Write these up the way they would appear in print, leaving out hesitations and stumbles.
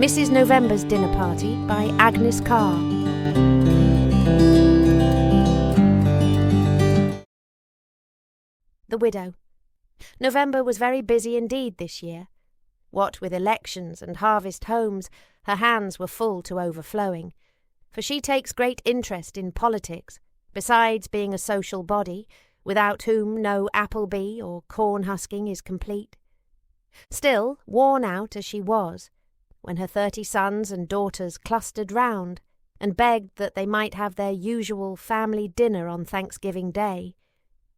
Mrs. November's Dinner Party by Agnes Carr. The Widow. November was very busy indeed this year. What with elections and harvest homes, her hands were full to overflowing, for she takes great interest in politics, besides being a social body, without whom no Appleby or corn-husking is complete. Still, worn out as she was, when her 30 sons and daughters clustered round and begged that they might have their usual family dinner on Thanksgiving Day,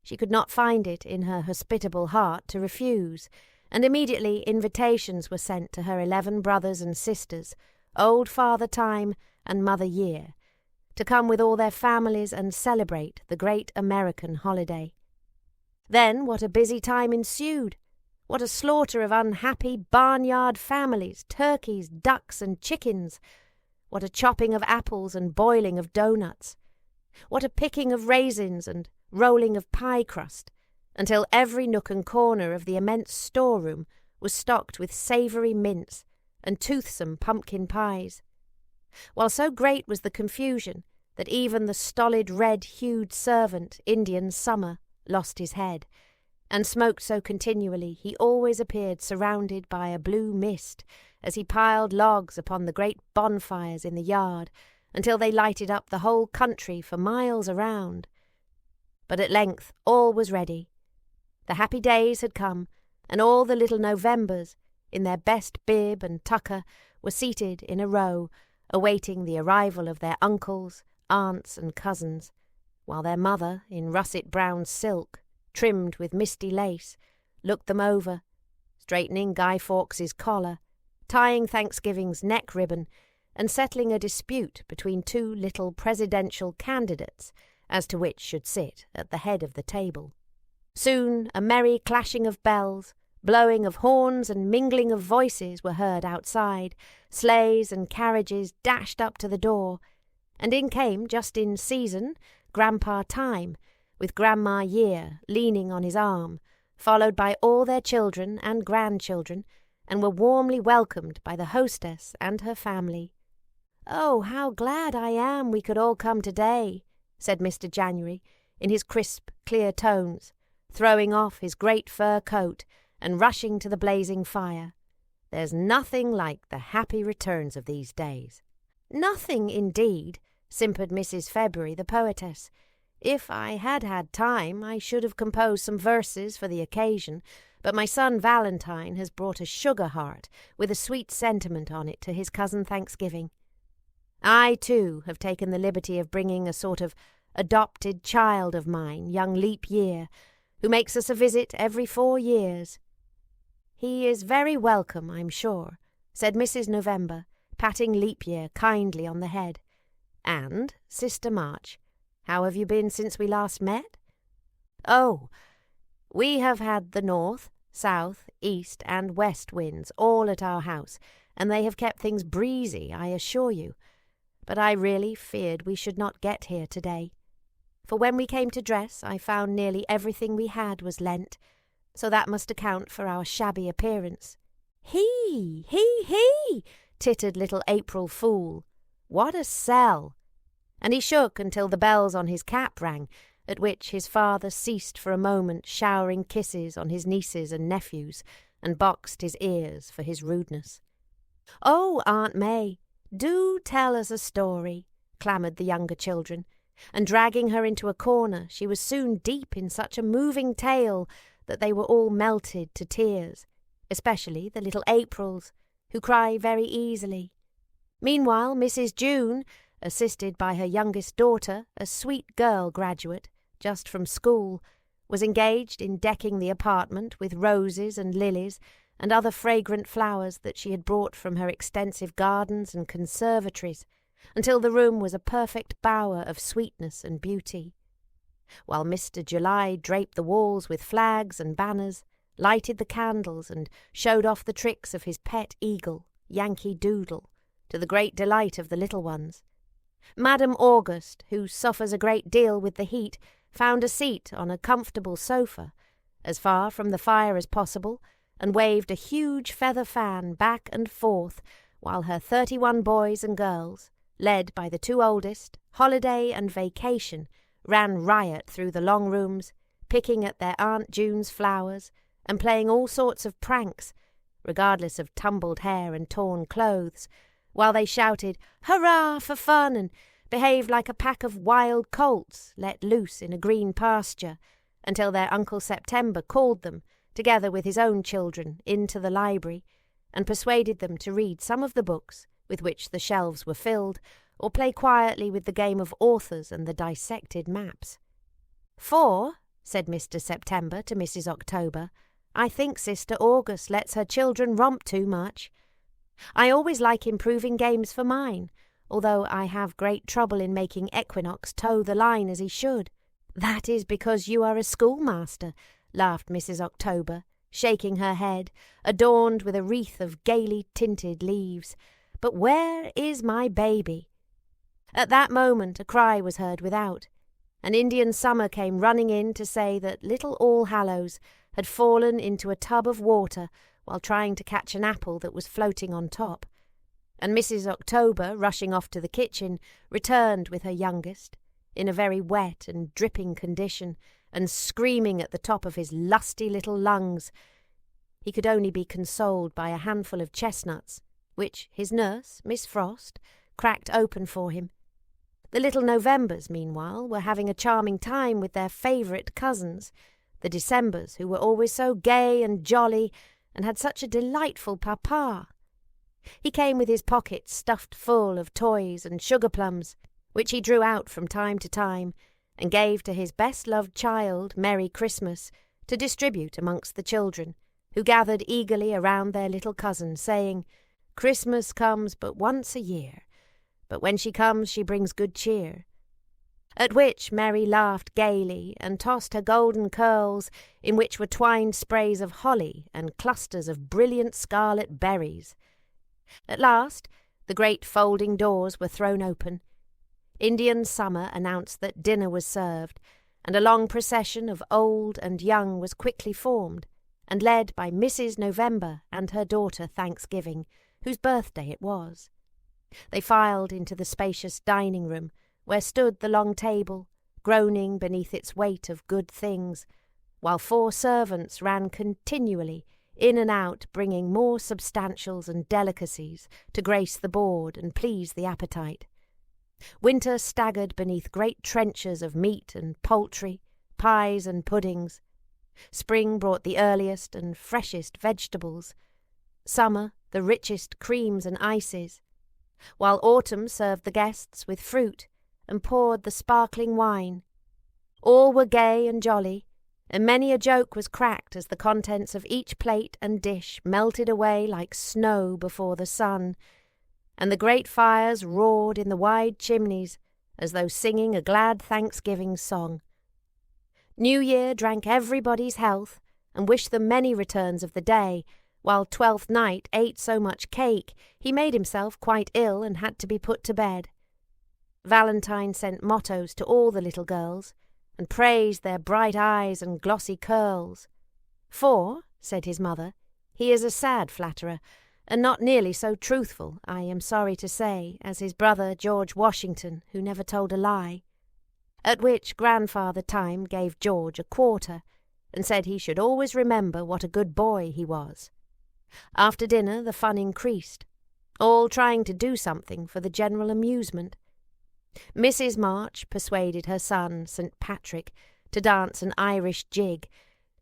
she could not find it in her hospitable heart to refuse, and immediately invitations were sent to her 11 brothers and sisters, old Father Time and Mother Year, to come with all their families and celebrate the great American holiday. Then what a busy time ensued! What a slaughter of unhappy barnyard families, turkeys, ducks and chickens! What a chopping of apples and boiling of doughnuts! What a picking of raisins and rolling of pie crust, until every nook and corner of the immense storeroom was stocked with savoury mince and toothsome pumpkin pies, while so great was the confusion that even the stolid red-hued servant, Indian Summer, lost his head, and smoked so continually he always appeared surrounded by a blue mist as he piled logs upon the great bonfires in the yard until they lighted up the whole country for miles around. But at length all was ready. The happy days had come, and all the little Novembers, in their best bib and tucker, were seated in a row, awaiting the arrival of their uncles, aunts and cousins, while their mother, in russet-brown silk, trimmed with misty lace, looked them over, straightening Guy Fawkes's collar, tying Thanksgiving's neck ribbon, and settling a dispute between 2 little presidential candidates as to which should sit at the head of the table. Soon a merry clashing of bells, blowing of horns and mingling of voices were heard outside, sleighs and carriages dashed up to the door, and in came, just in season, Grandpa Time, with Grandma Year leaning on his arm, followed by all their children and grandchildren, and were warmly welcomed by the hostess and her family. "Oh, how glad I am we could all come today," said Mr. January, in his crisp, clear tones, throwing off his great fur coat and rushing to the blazing fire. "There's nothing like the happy returns of these days." "Nothing, indeed," simpered Mrs. February, the poetess. "If I had had time, I should have composed some verses for the occasion, but my son Valentine has brought a sugar heart with a sweet sentiment on it to his cousin Thanksgiving. I, too, have taken the liberty of bringing a sort of adopted child of mine, young Leap Year, who makes us a visit every 4 years. He is very welcome, I'm sure," said Mrs. November, patting Leap Year kindly on the head. "And, Sister March, how have you been since we last met?" "Oh, we have had the north, south, east, and west winds all at our house, and they have kept things breezy, I assure you. But I really feared we should not get here today. For when we came to dress, I found nearly everything we had was lent, so that must account for our shabby appearance." "He, tittered little April Fool. "What a sell!" And he shook until the bells on his cap rang, at which his father ceased for a moment showering kisses on his nieces and nephews, and boxed his ears for his rudeness. "Oh, Aunt May, do tell us a story," clamoured the younger children, and dragging her into a corner, she was soon deep in such a moving tale that they were all melted to tears, especially the little Aprils, who cry very easily. Meanwhile, Mrs. June, assisted by her youngest daughter, a sweet girl graduate, just from school, was engaged in decking the apartment with roses and lilies and other fragrant flowers that she had brought from her extensive gardens and conservatories, until the room was a perfect bower of sweetness and beauty, while Mr. July draped the walls with flags and banners, lighted the candles, and showed off the tricks of his pet eagle, Yankee Doodle, to the great delight of the little ones. Madame August, who suffers a great deal with the heat, found a seat on a comfortable sofa, as far from the fire as possible, and waved a huge feather fan back and forth, while her 31 boys and girls, led by the 2 oldest, Holiday and Vacation, ran riot through the long rooms, picking at their Aunt June's flowers and playing all sorts of pranks, regardless of tumbled hair and torn clothes, while they shouted, "Hurrah for fun!" and behaved like a pack of wild colts let loose in a green pasture, until their Uncle September called them, together with his own children, into the library, and persuaded them to read some of the books with which the shelves were filled, or play quietly with the game of authors and the dissected maps. "For," said Mr. September to Mrs. October, "I think Sister August lets her children romp too much. I always like improving games for mine, although I have great trouble in making Equinox toe the line as he should." "That is because you are a schoolmaster," laughed Mrs. October, shaking her head, adorned with a wreath of gaily tinted leaves. "But where is my baby?" At that moment a cry was heard without, and Indian Summer came running in to say that little All-Hallows had fallen into a tub of water while trying to catch an apple that was floating on top, and Mrs. October, rushing off to the kitchen, returned with her youngest, in a very wet and dripping condition, and screaming at the top of his lusty little lungs. He could only be consoled by a handful of chestnuts, which his nurse, Miss Frost, cracked open for him. The little Novembers, meanwhile, were having a charming time with their favourite cousins, the Decembers, who were always so gay and jolly, and had such a delightful papa. He came with his pockets stuffed full of toys and sugar-plums, which he drew out from time to time, and gave to his best-loved child, Merry Christmas, to distribute amongst the children, who gathered eagerly around their little cousin, saying, "Christmas comes but once a year, but when she comes she brings good cheer." At which Mary laughed gaily and tossed her golden curls, in which were twined sprays of holly and clusters of brilliant scarlet berries. At last the great folding doors were thrown open. Indian Summer announced that dinner was served, and a long procession of old and young was quickly formed, and led by Mrs. November and her daughter Thanksgiving, whose birthday it was. They filed into the spacious dining-room, where stood the long table, groaning beneath its weight of good things, while 4 servants ran continually in and out, bringing more substantials and delicacies to grace the board and please the appetite. Winter staggered beneath great trenchers of meat and poultry, pies and puddings. Spring brought the earliest and freshest vegetables, summer the richest creams and ices, while autumn served the guests with fruit and poured the sparkling wine. All were gay and jolly, and many a joke was cracked as the contents of each plate and dish melted away like snow before the sun, and the great fires roared in the wide chimneys as though singing a glad Thanksgiving song. New Year drank everybody's health and wished them many returns of the day, while Twelfth Night ate so much cake he made himself quite ill and had to be put to bed. Valentine sent mottos to all the little girls, and praised their bright eyes and glossy curls. "For," said his mother, "he is a sad flatterer, and not nearly so truthful, I am sorry to say, as his brother George Washington, who never told a lie." At which Grandfather Time gave George a quarter, and said he should always remember what a good boy he was. After dinner the fun increased, all trying to do something for the general amusement. Mrs. March persuaded her son, St. Patrick, to dance an Irish jig,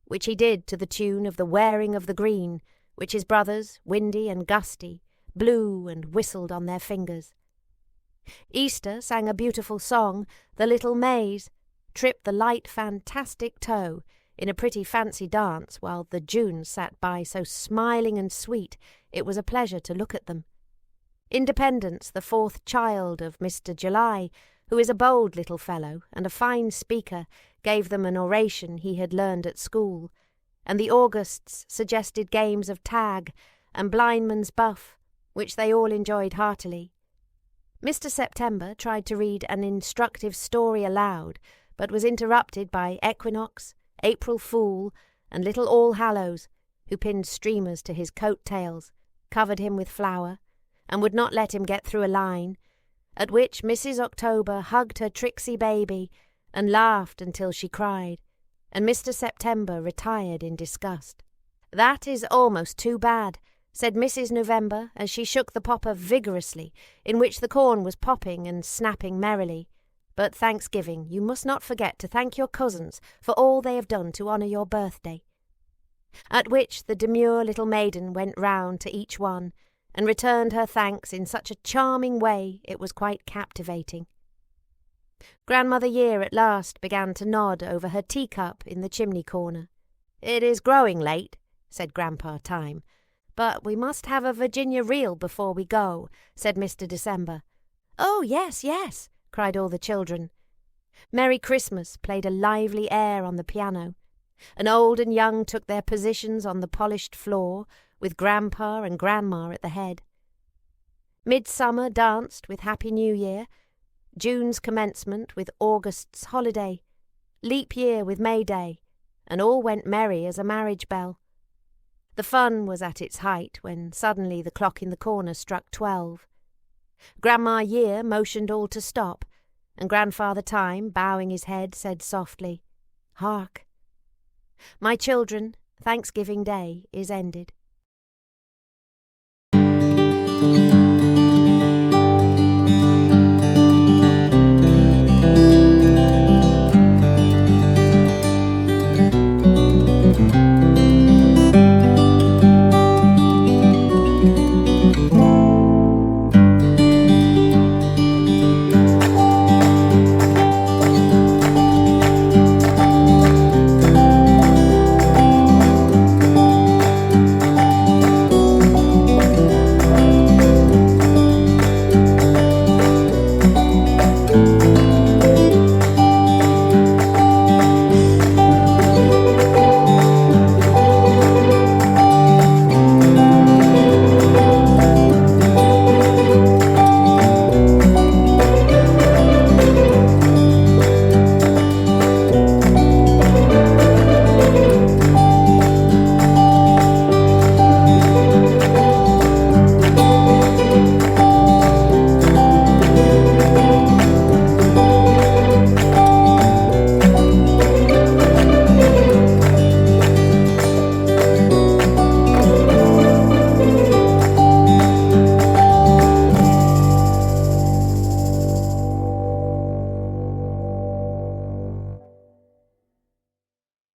which he did to the tune of the Wearing of the Green, which his brothers, Windy and Gusty, blew and whistled on their fingers. Easter sang a beautiful song, The Little Mays, tripped the light fantastic toe in a pretty fancy dance, while the Junes sat by so smiling and sweet it was a pleasure to look at them. Independence, the 4th child of Mr. July, who is a bold little fellow and a fine speaker, gave them an oration he had learned at school, and the Augusts suggested games of tag and blindman's buff, which they all enjoyed heartily. Mr. September tried to read an instructive story aloud, but was interrupted by Equinox, April Fool, and little All Hallows, who pinned streamers to his coat-tails, covered him with flour, and would not let him get through a line, at which Mrs. October hugged her tricksy baby and laughed until she cried, and Mr. September retired in disgust. "That is almost too bad," said Mrs. November as she shook the popper vigorously, in which the corn was popping and snapping merrily. "But Thanksgiving you must not forget to thank your cousins for all they have done to honour your birthday." At which the demure little maiden went round to each one, and returned her thanks in such a charming way it was quite captivating. Grandmother Year at last began to nod over her teacup in the chimney corner. "It is growing late," said Grandpa Time. "But we must have a Virginia reel before we go," said Mr. December. "Oh, yes, yes," cried all the children. Merry Christmas played a lively air on the piano, and old and young took their positions on the polished floor, with Grandpa and Grandma at the head. Midsummer danced with Happy New Year, June's commencement with August's holiday, Leap Year with May Day, and all went merry as a marriage bell. The fun was at its height when suddenly the clock in the corner struck 12. Grandma Year motioned all to stop, and Grandfather Time, bowing his head, said softly, "Hark! My children, Thanksgiving Day is ended."